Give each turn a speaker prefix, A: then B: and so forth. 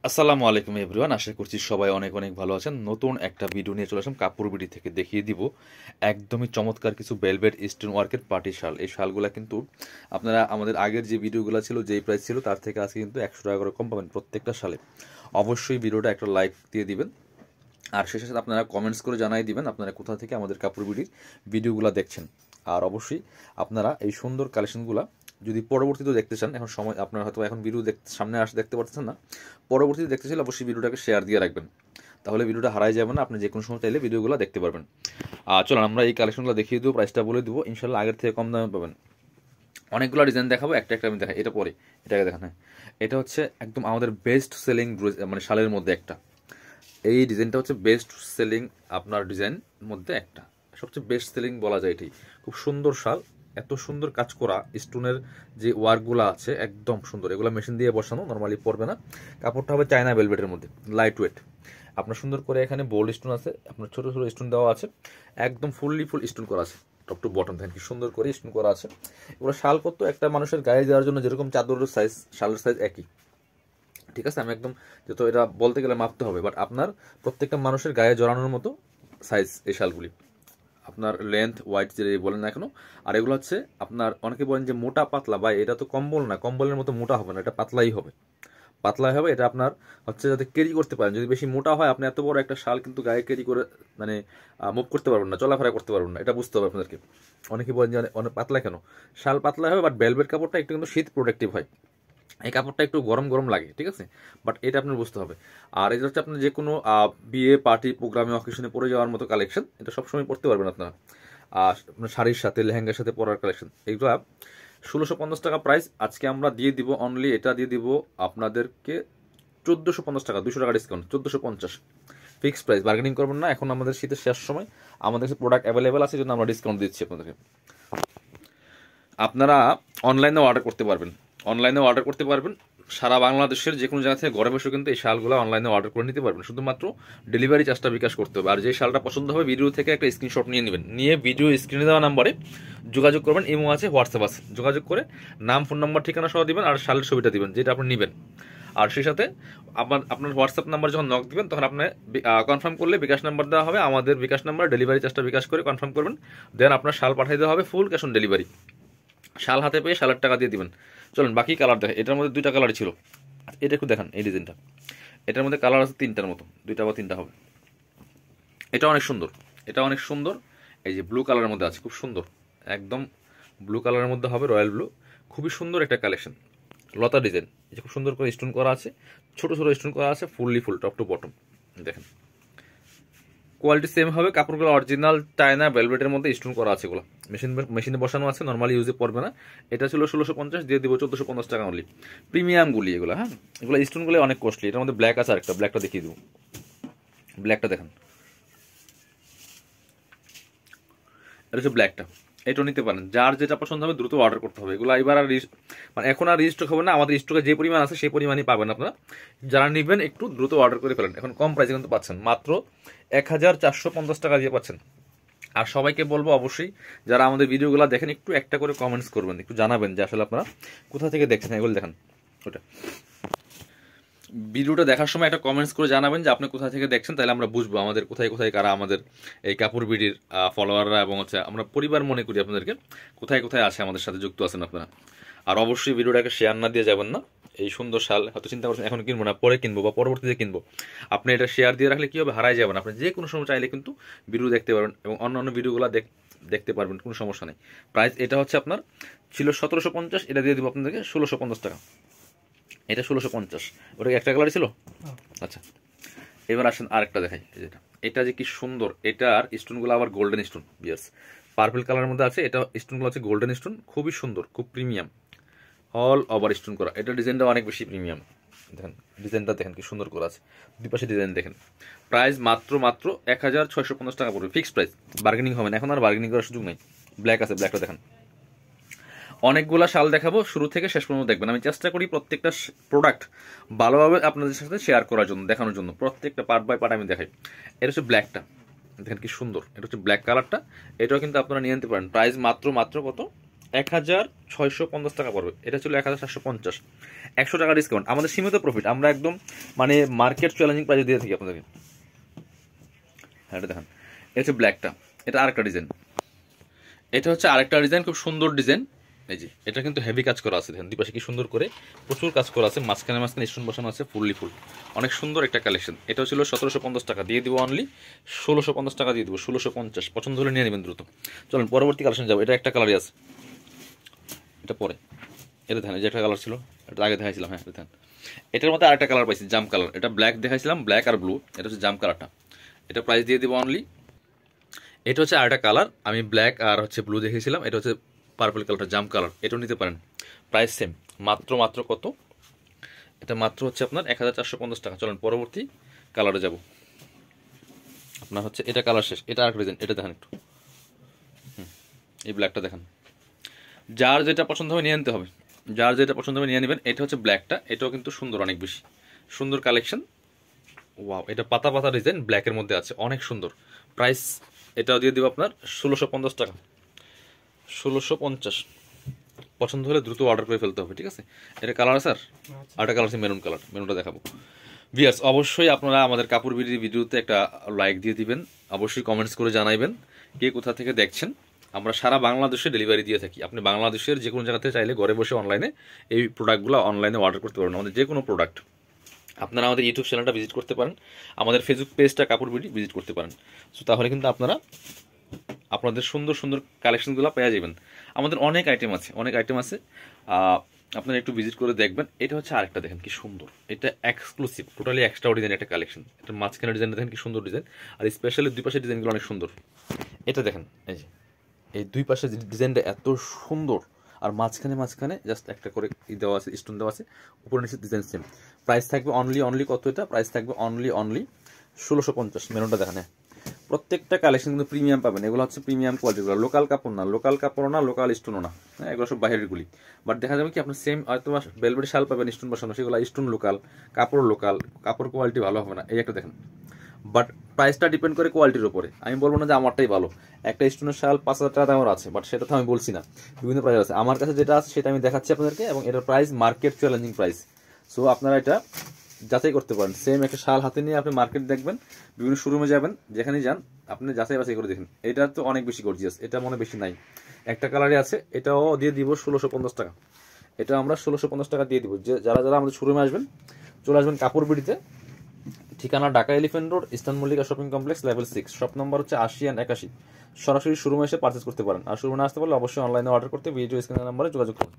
A: আসসালামু আলাইকুম এভরিওয়ান, আশা করছি সবাই অনেক অনেক ভালো আছেন। নতুন একটা ভিডিও নিয়ে চলে আসলাম কাপড় বিডি থেকে। দেখিয়ে দিব একদমই চমৎকার কিছু ভেলভেট স্টোন ওয়ার্কের পার্টি শাল। এই শালগুলো কিন্তু আপনারা আমাদের আগের যে ভিডিওগুলো ছিল, যেই প্রাইস ছিল তার থেকে আজকে কিন্তু 100 টাকা করে কম পাবেন প্রত্যেকটা শালে। অবশ্যই ভিডিওটা একটা লাইক দিয়ে দিবেন, আর শেষে সাথে আপনারা কমেন্টস করে জানাই দিবেন আপনারা কোথা থেকে আমাদের কাপড় বিডির ভিডিওগুলো দেখছেন। আর অবশ্যই আপনারা এই সুন্দর কালেকশনগুলো যদি পরবর্তীতে দেখতে চান, এখন সময় আপনারা হয়তো এখন ভিডিও সামনে দেখতে পারতেছেন না, পরবর্তীতে দেখতে চাইলে অবশ্যই ভিডিওটাকে শেয়ার দিয়ে রাখবেন, তাহলে ভিডিওটা হারাই যাবে না, আপনি যে কোনো সময় চাইলে ভিডিওগুলো দেখতে পারবেন। চলুন আমরা এই কালেকশনগুলো দেখিয়ে দেবো, প্রাইসটা বলে দেবো, ইনশাল্লাহ আগের থেকে কম দামে পাবেন। অনেকগুলো ডিজাইন দেখাবো, একটা একটা আমি দেখাই। এটা পরে এটাকে দেখান। হ্যাঁ, এটা হচ্ছে একদম আমাদের বেস্ট সেলিং মানে শালের মধ্যে একটা। এই ডিজাইনটা হচ্ছে বেস্ট সেলিং আপনার ডিজাইন মধ্যে একটা, সবচেয়ে বেস্ট সেলিং বলা যায় এটি। খুব সুন্দর শাল, এত সুন্দর কাজ করা, স্টোনের যে ওয়ার্কগুলো আছে একদম সুন্দর। এগুলো মেশিন দিয়ে বসানো, নর্মালি পড়বে না। কাপড়টা হবে চায়না ভেলভেটের মধ্যে, লাইট ওয়েট। আপনার সুন্দর করে এখানে বোল্ড স্টোন আছে, আপনার ছোট ছোট স্টোন দেওয়া আছে, একদম ফুল স্টোন করা আছে টপ টু বটম। দেখেন কি সুন্দর করে স্টোন করা আছে। এগুলো শাল করতো একটা মানুষের গায়ে দেওয়ার জন্য, যেরকম চাদরের সাইজ শালের সাইজ একই। ঠিক আছে, আমি একদম যেহেতু এটা বলতে গেলে মাপতে হবে, বাট আপনার প্রত্যেকটা মানুষের গায়ে জড়ানোর মতো সাইজ এই শালগুলি। আপনার লেন্থ ওয়াইড যে বলেন না এখনো। আর এগুলো হচ্ছে আপনার, অনেকে বলেন যে মোটা পাতলা, বা এটা তো কম্বল না, কম্বলের মতো মোটা হবে না, এটা পাতলাই হবে, পাতলাই হবে। এটা আপনার হচ্ছে যাতে ক্যারি করতে পারেন। যদি বেশি মোটা হয়, আপনি এত বড় একটা শাল কিন্তু গায়ে ক্যারি করে মানে মুভ করতে পারবেন না, চলাফেরা করতে পারবেন না, এটা বুঝতে হবে আপনাদেরকে। অনেকে বলেন যে অনেক পাতলা কেন, শাল পাতলা হবে, বাট ভেলভেট কাপড়টা একটু কিন্তু শীত প্রোটেক্টিভ হয়, এই কাপড়টা একটু গরম গরম লাগে, ঠিক আছে, বাট এটা আপনার বুঝতে হবে। আর এটা হচ্ছে আপনার যে কোনো বিয়ে পার্টি প্রোগ্রামে অকেশনে পরে যাওয়ার মতো কালেকশন, এটা সবসময় পরতে পারবেন আপনারা। আর আপনার শাড়ির সাথে লেহেঙ্গার সাথে পরার কালেকশন। এইগুলো 1650 টাকা প্রাইস। আজকে আমরা দিয়ে দিব অনলি, এটা দিয়ে দিব আপনাদেরকে 1450 টাকা, 200 টাকা ডিসকাউন্ট, 1450 ফিক্স প্রাইস, বার্গেনিং করবেন না। এখন আমাদের শীতের শেষ সময়, আমাদের কাছে প্রোডাক্ট অ্যাভেলেবেল আছে, জন্য আমরা ডিসকাউন্ট দিচ্ছি আপনাদেরকে। আপনারা অনলাইনেও অর্ডার করতে পারবেন, অনলাইনেও অর্ডার করতে পারবেন সারা বাংলাদেশের যে কোনো জায়গা থেকে ঘরে বসে কিন্তু এই শালগুলো অনলাইনে অর্ডার করে নিতে পারবেন। শুধুমাত্র ডেলিভারি চার্জটা বিকাশ করতে হবে। আর যে শালটা পছন্দ হবে, ভিডিও থেকে একটা স্ক্রিনশট নিয়ে নেবেন, নিয়ে ভিডিও স্ক্রিনে দেওয়া নাম্বারে যোগাযোগ করবেন। ইমো আছে, হোয়াটসঅ্যাপ আছে, যোগাযোগ করে নাম, ফোন নাম্বার, ঠিকানা সহ দিবেন, আর শালের ছবিটা দিবেন যেটা আপনি নেবেন। আর সেই সাথে আপনার হোয়াটসঅ্যাপ নাম্বার যখন নক দিবেন, তখন আপনি কনফার্ম করলে বিকাশ নাম্বার দেওয়া হবে, আমাদের বিকাশ নাম্বার, ডেলিভারি চার্জটা বিকাশ করে কনফার্ম করবেন, দেন আপনার শাল পাঠিয়ে দেওয়া হবে, ফুল ক্যাশ অন ডেলিভারি। শাল হাতে পেয়ে শালের টাকা দিয়ে দিবেন। চলুন বাকি কালার দেখে। এটার মধ্যে 2টা কালার ছিল, এটা একটু দেখান। এই ডিজাইনটা, এটার মধ্যে কালার আছে 3টার মতো, 2টা বা 3টা হবে। এটা অনেক সুন্দর, এটা অনেক সুন্দর। এই যে ব্লু কালারের মধ্যে আছে, খুব সুন্দর, একদম ব্লু কালারের মধ্যে হবে, রয়্যাল ব্লু। খুবই সুন্দর একটা কালেকশন, লতা ডিজাইন। এই যে খুব সুন্দর করে স্টোন করা আছে, ছোট ছোট স্টোন করা আছে, ফুল টপ টু বটম। দেখেন কোয়ালিটি সেম হবে, কাপড়গুলো অরিজিনাল চায়না ভেলভেটের মধ্যে স্টোন করা আছে। এগুলো মেশিনে বসানো আছে, নর্মালি ইউজে পড়বে না। এটা ছিল 1650, দিয়ে দিব 1450 টাকা অনলি। প্রিমিয়াম গুলি এগুলো। হ্যাঁ, এগুলো স্টোনগুলো অনেক কস্টলি। এটার মধ্যে ব্ল্যাক আছে আরেকটা, ব্ল্যাকটা দেখিয়ে দিব। ব্ল্যাকটা দেখেন, এটা হচ্ছে ব্ল্যাকটা। এটাও নিতে পারেন, যার যেটা পছন্দ হবে দ্রুত অর্ডার করতে হবে। এগুলো এবার আর মানে এখন আর রিস্টক হবে না, আমাদের স্টকে যে পরিমাণ আছে সেই পরিমাণই পাবেন আপনারা। যারা নেবেন একটু দ্রুত অর্ডার করে ফেলেন, এখন কম প্রাইসে কিন্তু পাচ্ছেন, মাত্র 1450 টাকা দিয়ে পাচ্ছেন। আর সবাইকে বলবো অবশ্যই যারা আমাদের ভিডিওগুলো দেখেন, একটু একটা করে কমেন্টস করবেন, একটু জানাবেন যে আসলে আপনারা কোথা থেকে দেখছেন। এগুলো দেখেন, ওটা ভিডিওটা দেখার সময় একটা কমেন্টস করে জানাবেন যে আপনি কোথা থেকে দেখছেন, তাহলে আমরা বুঝবো আমাদের কোথায় কোথায় কারা আমাদের এই কাপড় বিডির ফলোয়াররা, এবং হচ্ছে আমরা পরিবার মনে করি আপনাদেরকে, কোথায় কোথায় আছে আমাদের সাথে যুক্ত আছেন আপনারা। আর অবশ্যই ভিডিওটাকে শেয়ার না দিয়ে যাবেন না। এই সুন্দর শাল হয়তো চিন্তা করছেন এখন কিনবো না, পরে কিনবো বা পরবর্তীতে কিনবো, আপনি এটা শেয়ার দিয়ে রাখলে কি হবে, হারাই যাবেন। আপনি যে কোনো সময় চাইলে কিন্তু ভিডিও দেখতে পারবেন, এবং অন্য ভিডিওগুলো দেখতে পারবেন, কোনো সমস্যা নেই। প্রাইস এটা হচ্ছে আপনার ছিল 1750, এটা দিয়ে দিব আপনাদেরকে 1650 টাকা। এটা 1650, ওটা একটা কালারই ছিল। আচ্ছা, এবার আসেন আরেকটা দেখাই। যেটা এটা যে কি সুন্দর, এটার স্টোনগুলো আবার গোল্ডেন স্টোন, বিয়াস পার্পল কালারের মধ্যে আছে। এটা স্টোনগুলো হচ্ছে গোল্ডেন স্টোন, খুবই সুন্দর, খুব প্রিমিয়াম, অল ওভার স্টোন করা। এটা ডিজাইনটা অনেক বেশি প্রিমিয়াম। দেখেন ডিজাইনটা দেখেন কি সুন্দর করা আছে, দুই পাশে ডিজাইন দেখেন। প্রাইস মাত্র 1650 টাকা পড়বে, ফিক্সড প্রাইস, বার্গেনিং হবে না, এখন আর বার্গেনিং করার সুযোগ নেই। ব্ল্যাক আছে, ব্ল্যাকটা দেখেন। অনেকগুলা শাল দেখাবো, শুরু থেকে শেষ পর্যন্ত দেখবেন। আমি চেষ্টা করি প্রত্যেকটা প্রোডাক্ট ভালোভাবে আপনাদের সাথে শেয়ার করার জন্য, দেখানোর জন্য, প্রত্যেকটা পার্ট বাই পার্ট আমি দেখাই। এটা হচ্ছে ব্ল্যাকটা, দেখেন কি সুন্দর, এটা হচ্ছে ব্ল্যাক কালারটা। এটাও কিন্তু আপনারা নিয়ে নিতে পারেন। প্রাইস মাত্র কত, 1650 টাকা পড়বে। এটা ছিল 1750, 100 টাকা ডিসকাউন্ট, আমাদের সীমিত প্রফিট, আমরা একদম মানে মার্কেট চ্যালেঞ্জিং প্রাইসে দিয়ে থাকি আপনাদেরকে। হ্যাঁ এটা দেখেন, এটা হচ্ছে ব্ল্যাকটা, এটা আরেকটা ডিজাইন, এটা হচ্ছে আরেকটা ডিজাইন, খুব সুন্দর ডিজাইন। এই যে এটা কিন্তু হেভি কাজ করা আছে, দেখেন দুই পাশে কি সুন্দর করে প্রচুর কাজ করা আছে, মাঝখানে মাঝখানে স্টোন বসানো আছে ফুললি ফুল, অনেক সুন্দর একটা কালেকশন। এটা ছিল 1750 টাকা, দিয়ে দিব অনলি 1650 টাকা দিয়ে দিব, 1650। পছন্দ হলে নিয়ে নেবেন দ্রুত। চলুন পরবর্তী কালেকশন যাবো। এটা একটা কালারই আছে, এটা পরে, এটা দেখেন যে একটা কালার ছিল, এটা আগে দেখাইছিলাম। হ্যাঁ দেখেন এটার মধ্যে আরেকটা কালার পাইছি, জাম কালার। এটা ব্ল্যাক দেখাইছিলাম, ব্ল্যাক আর ব্লু, এটা হচ্ছে জাম কালারটা। এটা প্রাইস দিয়ে দিব অনলি, এটা হচ্ছে আরেকটা কালার, আমি ব্ল্যাক আর হচ্ছে ব্লু দেখিয়েছিলাম, এটা হচ্ছে পার্পল কালারটা, জাম কালার, এটাও নিতে পারেন। প্রাইস সেম, মাত্র মাত্র কত, এটা মাত্র হচ্ছে আপনার 1450 টাকা। চলেন পরবর্তী কালারে যাব। আপনার হচ্ছে এটা কালার শেষ, এটা আরেকটা ডিজাইন, এটা দেখেন একটু, এই ব্ল্যাকটা দেখেন, যার যেটা পছন্দ হবে নিয়ে নিতে হবে, যার যেটা পছন্দ হবে নিয়ে নেবেন। এটা হচ্ছে ব্ল্যাকটা, এটাও কিন্তু সুন্দর, অনেক বেশি সুন্দর কালেকশন। ওয়াও, এটা পাতা পাতা ডিজাইন ব্ল্যাকের মধ্যে আছে, অনেক সুন্দর। প্রাইস এটাও দিয়ে দিব আপনার 1650 টাকা, 1650। পছন্দ হলে দ্রুত অর্ডার করে ফেলতে হবে, ঠিক আছে। এটা কালার স্যার, আরেকটা কালার আছে মেরুন কালার, মেরুনটা দেখাবো। ভিউয়ার্স অবশ্যই আপনারা আমাদের কাপড় বিডির ভিডিওতে একটা লাইক দিয়ে দিবেন, অবশ্যই কমেন্টস করে জানাইবেন কে কোথা থেকে দেখছেন। আমরা সারা বাংলাদেশে ডেলিভারি দিয়ে থাকি, আপনি বাংলাদেশের যে কোনো জায়গাতে চাইলে ঘরে বসে অনলাইনে এই প্রোডাক্টগুলো অনলাইনে অর্ডার করতে পারবেন, আমাদের যে কোনো প্রোডাক্ট। আপনারা আমাদের ইউটিউব চ্যানেলটা ভিজিট করতে পারেন, আমাদের ফেসবুক পেজটা কাপড় বিডি ভিজিট করতে পারেন। সো তাহলে কিন্তু আপনারা আপনাদের সুন্দর সুন্দর কালেকশনগুলো পেয়ে যাবেন। আমাদের অনেক আইটেম আছে, অনেক আইটেম আছে, আপনারা একটু ভিজিট করে দেখবেন। এটা হচ্ছে আরেকটা, দেখেন কি সুন্দর, এটা এক্সক্লুসিভ, টোটালি এক্সট্রা ডিজাইন একটা কালেকশন। এটা মাঝখানে ডিজাইনটা দেখেন কি সুন্দর ডিজাইন, আর স্পেশালি দুই পাশের ডিজাইনগুলো অনেক সুন্দর। এটা দেখেন, এই যে এই দুই পাশের ডিজাইনটা এত সুন্দর, আর মাঝখানে মাঝখানে জাস্ট একটা করে দেওয়া আছে, স্টোন দেওয়া আছে, উপরে নিচে ডিজাইন সেম। প্রাইস থাকবে অনলি অনলি কত, এটা প্রাইস থাকবে অনলি অনলি 1650। মেরুনটা দেখেন, হ্যাঁ প্রত্যেকটা কালেকশন কিন্তু প্রিমিয়াম পাবেন, এগুলো হচ্ছে প্রিমিয়াম কোয়ালিটিগুলো, লোকাল কাপড় না, লোকাল কাপড় না, লোকাল স্টোনও না, হ্যাঁ এগুলো সব বাইরেরগুলি। বাট দেখা যাবে কি আপনার সেম হয়তো বেলভেট শাল পাবেন স্টোন বসানো, সেগুলো স্টোন লোকাল, কাপড় লোকাল, কাপড় কোয়ালিটি ভালো হবে না, এই একটা দেখেন। বাট প্রাইসটা ডিপেন্ড করে কোয়ালিটির উপরে, আমি বলবো না যে আমারটাই ভালো। একটা স্টোনের শাল 5000 টাকা দামের আছে, বাট সেটা তো আমি বলছি না, বিভিন্ন প্রাইস আছে। আমার কাছে যেটা আছে সেটা আমি দেখাচ্ছি আপনাদেরকে, এবং এটার price market challenging price. So আপনারা এটা যাচাই করতে পারেন। সেম একটা শাল হাতে নিয়ে আপনি মার্কেট দেখবেন, বিভিন্ন শোরুমে যাবেন, যেখানে যান আপনি যাচাই বাছাই করে দেখেন। এটা তো অনেক বেশি গর্জিয়াস, এটা মনে বেশি নাই, একটা কালারই আছে, এটাও দিয়ে দিব 1650 টাকা। এটা আমরা 1650 টাকা দিয়ে দিব। যে যারা যারা আমাদের শোরুমে আসবেন, চলে আসবেন কাপড় বিডিতে, ঠিকানা Dhaka elephant road, eastern Mallika shopping complex, level 6, shop number হচ্ছে 80 and 81। সরাসরি শোরুমে এসে পারচেস করতে পারেন, আর শোরুমে আসতে পারলে অবশ্যই অনলাইনে অর্ডার করতে ভিডিও স্ক্রিনের নাম্বারে যোগাযোগ করুন।